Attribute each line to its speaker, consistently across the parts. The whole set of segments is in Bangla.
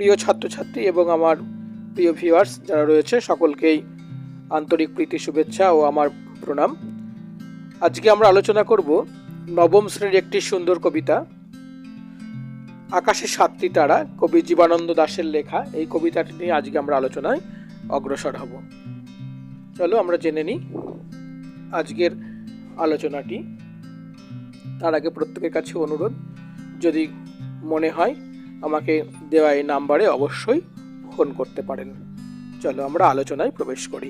Speaker 1: প্রিয় ছাত্রছাত্রী এবং আমার প্রিয় ভিউয়ার্স যারা রয়েছে সকলকেই আন্তরিক প্রীতি শুভেচ্ছা ও আমার প্রণাম। আজকে আমরা আলোচনা করব নবম শ্রেণীর একটি সুন্দর কবিতা আকাশে সাতটি তারা, কবি জীবনানন্দ দাশের লেখা। এই কবিতাটি নিয়ে আজকে আমরা আলোচনায় অগ্রসর হব। চলো আমরা জেনে নিই আজকের আলোচনাটি। তার আগে প্রত্যেকের কাছে অনুরোধ, যদি মনে হয় আমাকে দেওয়া এই নাম্বারে অবশ্যই ফোন করতে পারেন। চলো আমরা আলোচনায় প্রবেশ করি।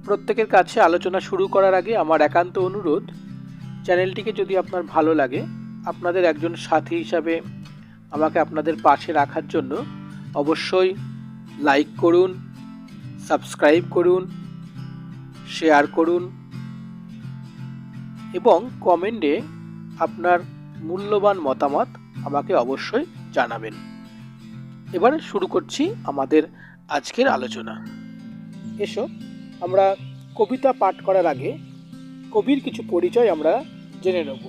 Speaker 1: প্রত্যেকের কাছে আলোচনা শুরু করার আগে আমার একান্ত অনুরোধ, চ্যানেলটিকে যদি আপনার ভালো লাগে, আপনাদের একজন সাথী হিসাবে আমাকে আপনাদের পাশে রাখার জন্য অবশ্যই লাইক করুন, সাবস্ক্রাইব করুন, শেয়ার করুন এবং কমেন্টে আপনার মূল্যবান মতামত আমাকে অবশ্যই জানাবেন। এবারে শুরু করছি আমাদের আজকের আলোচনা। এসো আমরা কবিতা পাঠ করার আগে কবির কিছু পরিচয় আমরা জেনে নেব।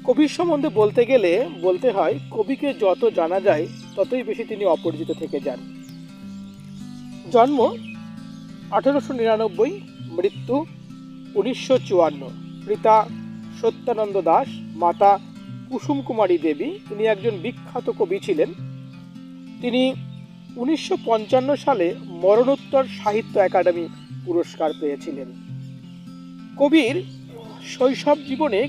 Speaker 1: কবির সম্বন্ধে বলতে গেলে বলতে হয়, কবিকে যত জানা যায় ততই বেশি তিনি অপরিচিত থেকে যান। জন্ম 1899, মৃত্যু 1954। পিতা সত্যানন্দ দাশ, মাতা কুসুম কুমারী দেবী। তিনি একজন বিখ্যাত কবি ছিলেন। তিনি 1955 সালে মরণোত্তর সাহিত্য একাডেমি পুরস্কার পেয়েছিলেন। কবির শৈশব জীবনে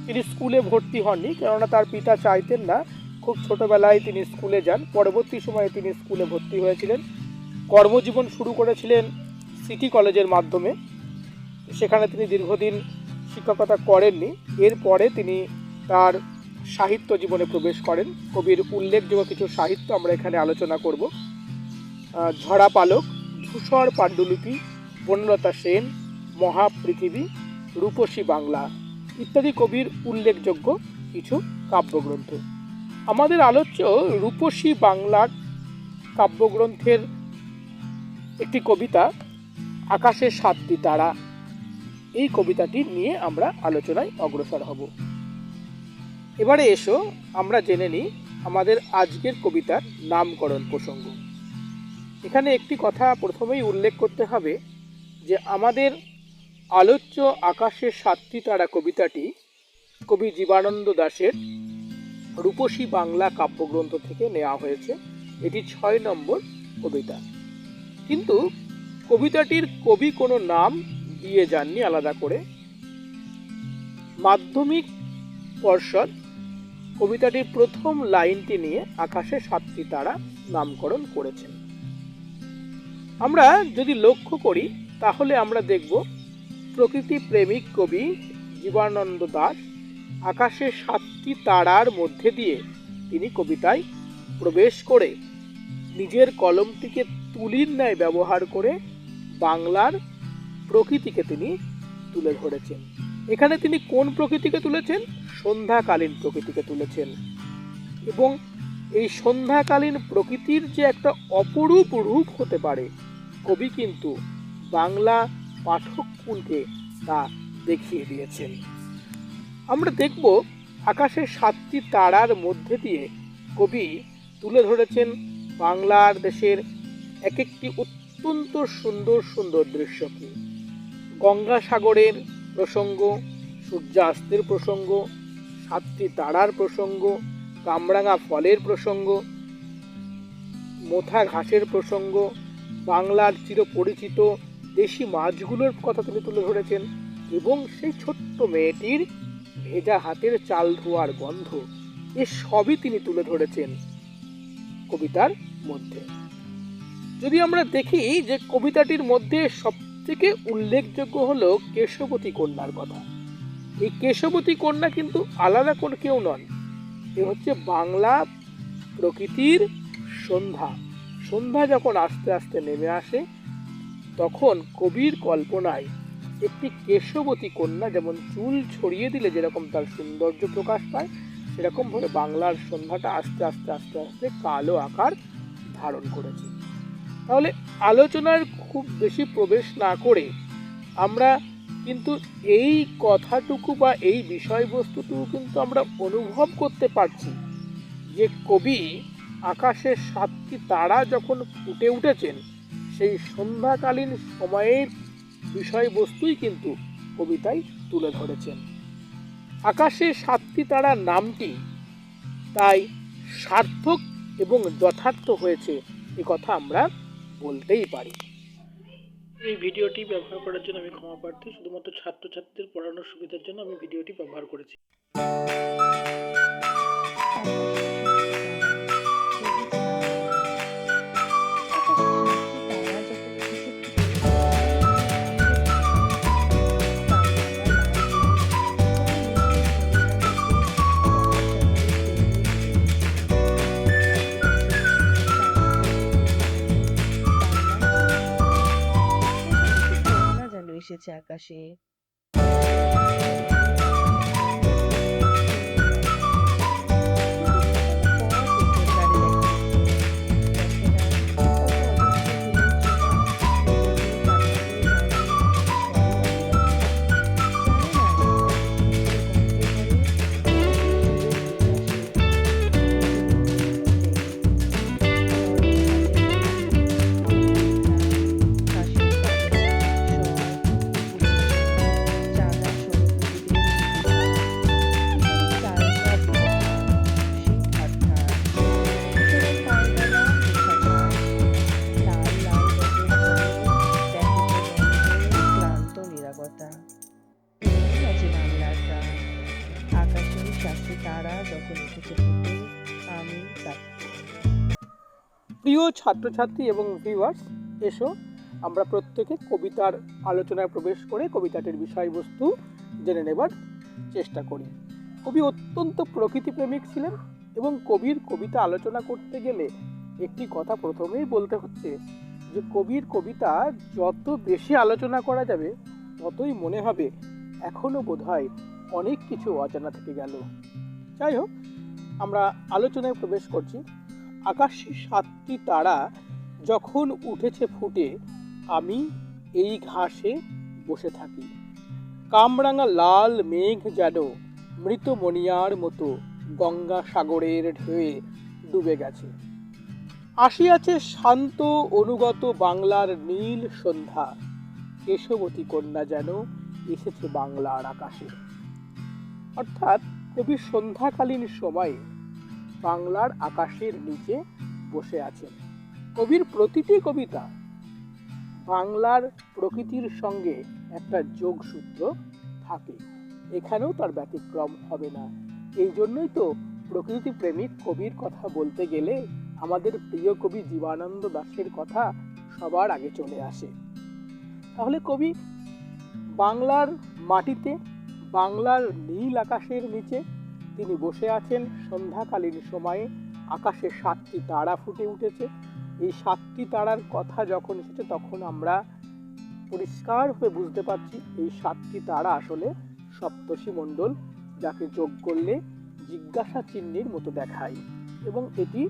Speaker 1: তিনি স্কুলে ভর্তি হননি, কেননা তার পিতা চাইতেন না খুব ছোটবেলায় তিনি স্কুলে যান। পরবর্তী সময়ে তিনি স্কুলে ভর্তি হয়েছিলেন। কর্মজীবন শুরু করেছিলেন সিটি কলেজের মাধ্যমে। সেখানে তিনি দীর্ঘদিন শিক্ষকতা করেননি। এরপরে তিনি তার সাহিত্য জীবনে প্রবেশ করেন। কবির উল্লেখযোগ্য কিছু সাহিত্য আমরা এখানে আলোচনা করব। ঝরা পালক, ধূসর পাণ্ডুলিপি, বনলতা সেন, মহাপৃথিবী, রূপসী বাংলা ইত্যাদি কবির উল্লেখযোগ্য কিছু কাব্যগ্রন্থ। আমাদের আলোচ্য রূপসী বাংলার কাব্যগ্রন্থের একটি কবিতা আকাশে সাতটি তারা। এই কবিতাটি নিয়ে আমরা আলোচনায় অগ্রসর হব। এবারে এসো আমরা জেনে নিই আমাদের আজকের কবিতার নামকরণ প্রসঙ্গ। এখানে একটি কথা প্রথমেই উল্লেখ করতে হবে যে আমাদের আলোচ্য আকাশে সাতটি তারা কবিতাটি কবি জীবনানন্দ দাশের রূপসী বাংলা কাব্যগ্রন্থ থেকে নেওয়া হয়েছে। এটি 6 নম্বর কবিতা। কিন্তু কবিতাটির কবি কোনো নাম দিয়ে যাননি আলাদা করে। মাধ্যমিক পর্ষদ কবিতাটির প্রথম লাইনটি নিয়ে আকাশে সাতটি তারা নামকরণ করেছেন। আমরা যদি লক্ষ্য করি তাহলে আমরা দেখব প্রকৃতি প্রেমিক কবি জীবনানন্দ দাশ আকাশে সাতটি তারার মধ্যে দিয়ে তিনি কবিতায় প্রবেশ করে নিজের কলমটিকে তুলির ন্যায় ব্যবহার করে বাংলার প্রকৃতিকে তিনি তুলে ধরেছেন। এখানে তিনি কোন প্রকৃতিকে তুলেছেন? সন্ধ্যাকালীন প্রকৃতিকে তুলেছেন। এবং এই সন্ধ্যাকালীন প্রকৃতির যে একটা অপরূপ রূপ হতে পারে, কবি কিন্তু বাংলা পাঠককুলকে তা দেখিয়ে দিয়েছেন। আমরা দেখব আকাশের সাতটি তারার মধ্যে দিয়ে কবি তুলে ধরেছেন বাংলার দেশের এক একটি অত্যন্ত সুন্দর সুন্দর দৃশ্যকে। গঙ্গাসাগরের প্রসঙ্গ, সূর্যাস্তের প্রসঙ্গ, সাতটি তারার প্রসঙ্গ, কামরাঙা ফলের প্রসঙ্গ, মোথা ঘাসের প্রসঙ্গ, বাংলার চিরপরিচিত দেশি মাছগুলোর কথা তিনি তুলে ধরেছেন এবং সেই ছোট্ট মেয়েটির ভেজা হাতের চাল ধোয়ার গন্ধ, এ সবই তিনি তুলে ধরেছেন কবিতার মধ্যে। যদি আমরা দেখি যে কবিতাটির মধ্যে সবথেকে উল্লেখযোগ্য হলো কেশবতী কন্যার কথা। এই কেশবতী কন্যা কিন্তু আলাদা করে কেউ নন, এ হচ্ছে বাংলা প্রকৃতির সন্ধ্যা। সন্ধ্যা যখন আস্তে আস্তে নেমে আসে তখন কবির কল্পনায় একটি কেশবতী কন্যা যেমন চুল ছড়িয়ে দিলে যেরকম তার সৌন্দর্য প্রকাশ পায়, সেরকমভাবে বাংলার সন্ধ্যাটা আস্তে আস্তে আস্তে আস্তে কালো আকার ধারণ করেছে। তাহলে আলোচনার খুব বেশি প্রবেশ না করে আমরা কিন্তু এই কথাটুকু বা এই বিষয়বস্তুটুকু কিন্তু আমরা অনুভব করতে পারছি যে কবি আকাশের 7টি তারা যখন ফুটে উঠেছেন সেই সন্ধ্যাকালীন সময়ের বিষয়বস্তুই কিন্তু কবিতায় তুলে ধরেছেন। আকাশের 7টি তারা নামটি তাই সার্থক এবং যথার্থ হয়েছে এ কথা আমরা বলতেই পারি। এই ভিডিওটি ব্যবহার করার জন্য আমি ক্ষমা প্রার্থী। শুধুমাত্র ছাত্রছাত্রীদের পড়ানোর সুবিধার জন্য আমি ভিডিওটি ব্যবহার করেছি।
Speaker 2: এসেছে আকাশে।
Speaker 1: প্রিয় ছাত্রছাত্রী এবং ভিউয়ার্স, এসো আমরা প্রত্যেকে কবিতার আলোচনায় প্রবেশ করে কবিতাটির বিষয়বস্তু জেনে নেবার চেষ্টা করি। কবি অত্যন্ত প্রকৃতিপ্রেমিক ছিলেন এবং কবির কবিতা আলোচনা করতে গেলে একটি কথা প্রথমেই বলতে হচ্ছে যে কবির কবিতা যত বেশি আলোচনা করা যাবে ততই মনে হবে এখনো বোধহয় অনেক কিছু অজানা থেকে গেল। যাই হোক, আমরা আলোচনায় প্রবেশ করছি। আকাশে 7টি তারা যখন উঠেছে ফুটে, আমি এই ঘাসে বসে থাকি। কামরাঙা লাল মেঘ যেন মৃত মণিয়ার মতো গঙ্গা সাগরের ঢেউয়ে ডুবে গেছে। আসিয়াছে শান্ত অনুগত বাংলার নীল সন্ধ্যা, কেশবতী কন্যা যেন এসেছে বাংলার আকাশে। অর্থাৎ কবি সন্ধ্যাকালীন সময়ে বাংলার আকাশের নিচে বসে আছেন। কবির প্রতিটি কবিতা বাংলার প্রকৃতির সঙ্গে একটা যোগসূত্র থাকে, এখানেও তার ব্যতিক্রম হবে না। এই জন্যই তো প্রকৃতি প্রেমিক কবির কথা বলতে গেলে আমাদের প্রিয় কবি জীবনানন্দ দাশের কথা সবার আগে চলে আসে। তাহলে কবি বাংলার মাটিতে, বাংলার নীল আকাশের নিচে তিনি বসে আছেন। সন্ধ্যাকালীন সময়ে আকাশে 7টি তারা ফুটে উঠেছে। এই 7টি তারার কথা যখন এসেছে তখন আমরা পরিষ্কারভাবে বুঝতে পারছি এই 7টি তারা আসলে সপ্তর্ষি মণ্ডল, যাকে যোগ করলে জিজ্ঞাসা চিহ্নের মতো দেখায়। এবং এটি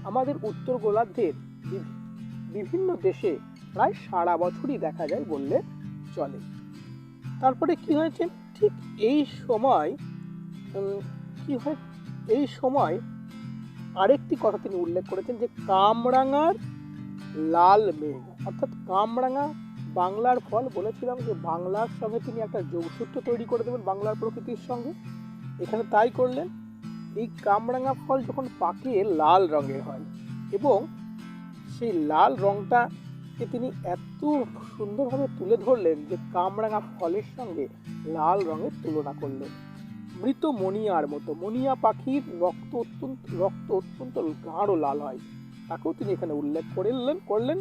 Speaker 1: আমাদের উত্তর গোলার্ধের বিভিন্ন দেশে প্রায় সারা বছরই দেখা যায় বললে চলে। তারপরে কি হয়েছে, ঠিক এই সময় এই সময় আরেকটি কথা তিনি উল্লেখ করেছেন যে কামরাঙার লাল মেঘ, অর্থাৎ কামরাঙা বাংলার ফল। বলেছিলাম যে বাংলার সঙ্গে তিনি একটা যোগসূত্র তৈরি করে দেবেন বাংলার প্রকৃতির সঙ্গে, এখানে তাই করলেন। এই কামরাঙা ফল যখন পাকে লাল রঙের হয় এবং সেই লাল রংটাকে তিনি এত সুন্দরভাবে তুলে ধরলেন যে কামরাঙা ফলের সঙ্গে লাল রঙের তুলনা করলেন। মৃত মণিয়ার মতো, মণিয়া পাখির রক্ত অত্যন্ত গাঢ় লাল হয়, তাকেও তিনি এখানে উল্লেখ করলেন।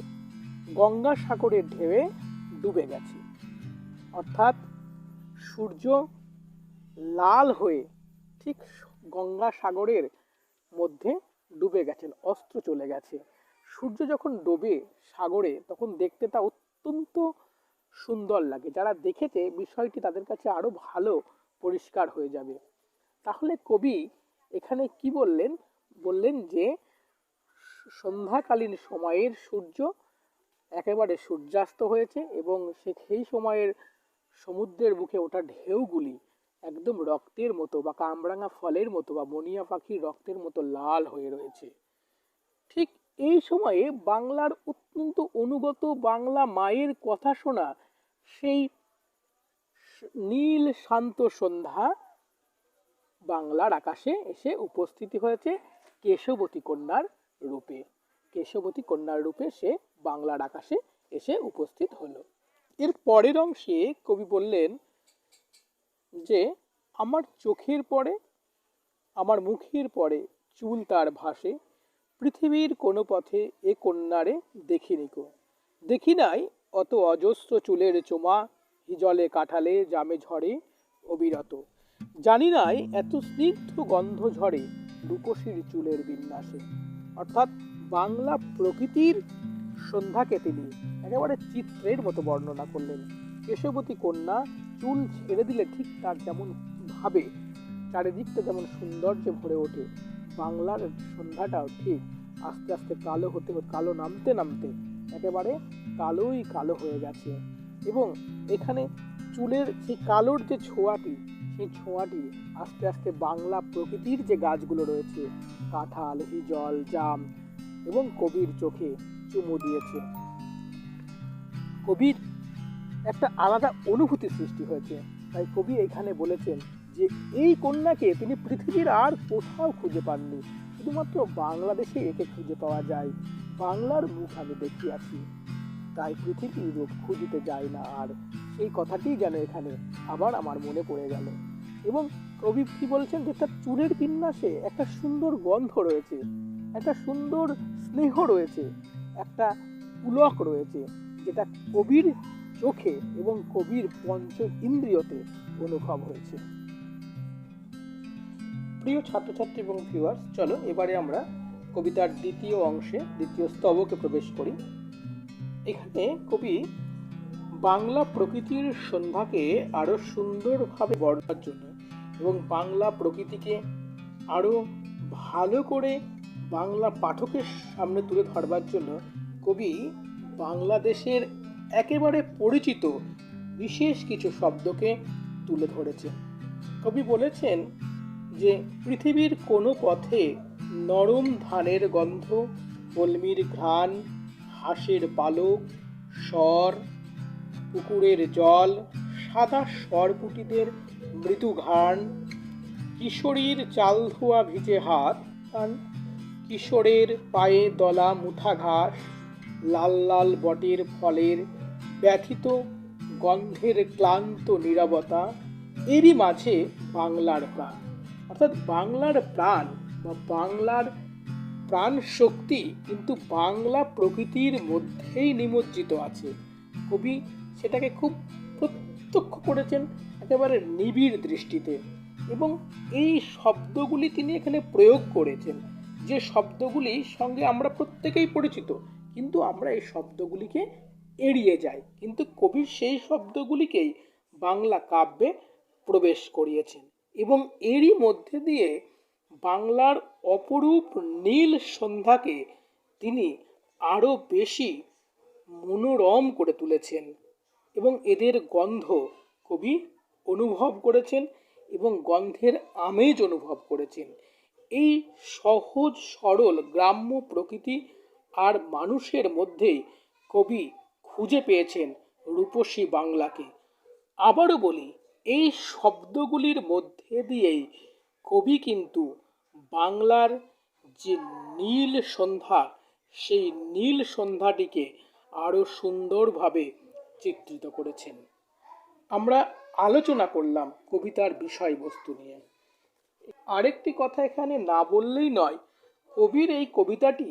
Speaker 1: গঙ্গা সাগরের ঢেউয়ে ডুবে গেছে, অর্থাৎ সূর্য লাল হয়ে ঠিক গঙ্গা সাগরের মধ্যে ডুবে গেছেন, অস্ত চলে গেছে। সূর্য যখন ডোবে সাগরে তখন দেখতে তা অত্যন্ত সুন্দর লাগে। যারা দেখেছে বিষয়টি তাদের কাছে আরো ভালো পরিষ্কার হয়ে যাবে। তাহলে কবি এখানে কি বললেন যে সন্ধ্যাকালীন সময়ের সূর্য একেবারে সূর্যাস্ত হয়েছে এবং সেই সময়ের সমুদ্রের বুকে ওঠা ঢেউগুলি একদম রক্তের মতো বা কামরাঙা ফলের মতো বা মনিয়া পাখির রক্তের মতো লাল হয়ে রয়েছে। ঠিক এই সময়ে বাংলার অত্যন্ত অনুগত বাংলা মায়ের কথা শোনা সেই নীল শান্ত সন্ধ্যা বাংলার আকাশে এসে উপস্থিতি হয়েছে কেশবতী কন্যার রূপে। কেশবতী কন্যার রূপে সে বাংলার আকাশে এসে উপস্থিত হলো। এর পরের অংশে কবি বললেন যে আমার চোখের পরে, আমার মুখের পরে চুল তার ভাসে, পৃথিবীর কোনো পথে এ কন্যারে দেখিনি কো। দেখি নাই অত অজস্র চুলের চোমা, হিজলে কাঠালে জামে ঝরে অবিরত। জানি নাই এত স্নিগ্ধ গন্ধ ঝরে রূপসীর চুলের বিন্যাসে। অর্থাৎ বাংলা প্রকৃতির সন্ধ্যাকে তিনি একেবারে চিত্রের মতো বর্ণনা করলেন। কেশবতী কন্যা চুল ছেড়ে দিলে ঠিক তার যেমন ভাবে চারিদিকটা যেমন সৌন্দর্যে ভরে ওঠে, বাংলার সন্ধ্যাটাও ঠিক আস্তে আস্তে কালো হতে হতে, কালো নামতে নামতে একেবারে কালোই কালো হয়ে গেছে। এবং এখানে চুলের সেই কালোর যে ছোঁয়াটি, সেই ছোঁয়াটি আস্তে আস্তে বাংলা প্রকৃতির যে গাছগুলো রয়েছে, কাঁঠাল, হিজল, জাম, এবং কবির চোখে চুমু দিয়েছে। কবির একটা আলাদা অনুভূতি সৃষ্টি হয়েছে। তাই কবি এখানে বলেছেন যে এই কন্যাকে তিনি পৃথিবীর আর কোথাও খুঁজে পাননি, শুধুমাত্র বাংলাদেশে একে খুঁজে পাওয়া যায়। বাংলার মুখ আমি দেখিয়াছি, তাই পৃথিবীর রূপ খুঁজিতে যায় না আর। এই কথাটি যেন এখানে আবার আমার মনে পড়ে গেল। এবং কবি কি বলছেন যে তার চুলের বিন্যাসে একটা সুন্দর গন্ধ রয়েছে, একটা সুন্দর স্নেহ রয়েছে, একটা পুলক রয়েছে, যেটা কবির চোখে এবং কবির পঞ্চ ইন্দ্রিয়তে অনুভব হয়েছে। প্রিয় ছাত্রছাত্রী এবং ভিউয়ার্স, চলো এবারে আমরা কবিতার দ্বিতীয় অংশে, দ্বিতীয় স্তবকে প্রবেশ করি। এখানে কবি বাংলা প্রকৃতির সন্ধ্যাকে আরো সুন্দরভাবে বর্ণনার জন্য এবং বাংলা প্রকৃতিকে আরো ভালো করে বাংলা পাঠকের সামনে তুলে ধরবার জন্য কবি বাংলাদেশের একেবারে পরিচিত বিশেষ কিছু শব্দকে তুলে ধরেছেন। কবি বলেছেন যে পৃথিবীর কোনো পথে নরম ধানের গন্ধ, কলমির ঘ্রাণ, হাঁসের পালক, স্বর, পুকুরের জল, সাদা সরপুটিদের মৃদু ঘ্রাণ, কিশোরীর চাল ধোয়া ভিজে হাত, কিশোরের পায়ে দলা মুঠা ঘাস, লাল লাল বটের ফলের ব্যথিত গন্ধের ক্লান্ত নীরবতা, এরই মাঝে বাংলার প্রাণ। অর্থাৎ বাংলার প্রাণ বা বাংলার প্রাণ শক্তি কিন্তু বাংলা প্রকৃতির মধ্যেই নিমজ্জিত আছে। কবি সেটাকে খুব প্রত্যক্ষ করেছেন একেবারে নিবিড় দৃষ্টিতে, এবং এই শব্দগুলি তিনি এখানে প্রয়োগ করেছেন, যে শব্দগুলির সঙ্গে আমরা প্রত্যেকেই পরিচিত, কিন্তু আমরা এই শব্দগুলিকে এড়িয়ে যাই, কিন্তু কবি সেই শব্দগুলিকেই বাংলা কাব্যে প্রবেশ করিয়েছেন এবং এরই মধ্যে দিয়ে বাংলার অপরূপ নীল সন্ধ্যাকে তিনি আরো বেশি মনোরম করে তুলেছেন এবং এদের গন্ধ কবি অনুভব করেছেন এবং গন্ধের আমেজ অনুভব করেছেন। এই সহজ সরল গ্রাম্য প্রকৃতি আর মানুষের মধ্যেই কবি খুঁজে পেয়েছেন রূপসী বাংলাকে। আবারও বলি, এই শব্দগুলির মধ্যে দিয়েই কবি কিন্তু বাংলার যে নীল সন্ধ্যা, সেই নীল সন্ধ্যাটিকে আরো সুন্দরভাবে চিত্রিত করেছেন। আমরা আলোচনা করলাম কবিতার বিষয়বস্তু নিয়ে। আরেকটি কথা এখানে না বললেই নয়, কবির এই কবিতাটি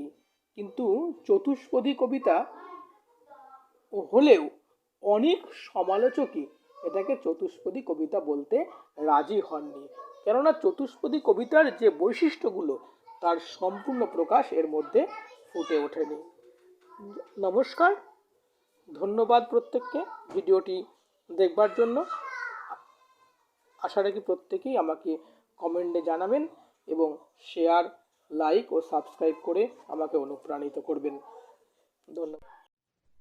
Speaker 1: কিন্তু চতুষ্পদী কবিতা হলেও অনেক সমালোচকই এটাকে চতুষ্পদী কবিতা বলতে রাজি হননি, কেননা চতুষ্পদী কবিতার যে বৈশিষ্ট্যগুলো তার সম্পূর্ণ প্রকাশ এর মধ্যে ফুটে ওঠেনি। নমস্কার, ধন্যবাদ প্রত্যেককে ভিডিওটি দেখবার জন্য। আশা রাখি প্রত্যেকেই আমাকে কমেন্টে জানাবেন এবং শেয়ার, লাইক ও সাবস্ক্রাইব করে আমাকে অনুপ্রাণিত করবেন। ধন্যবাদ।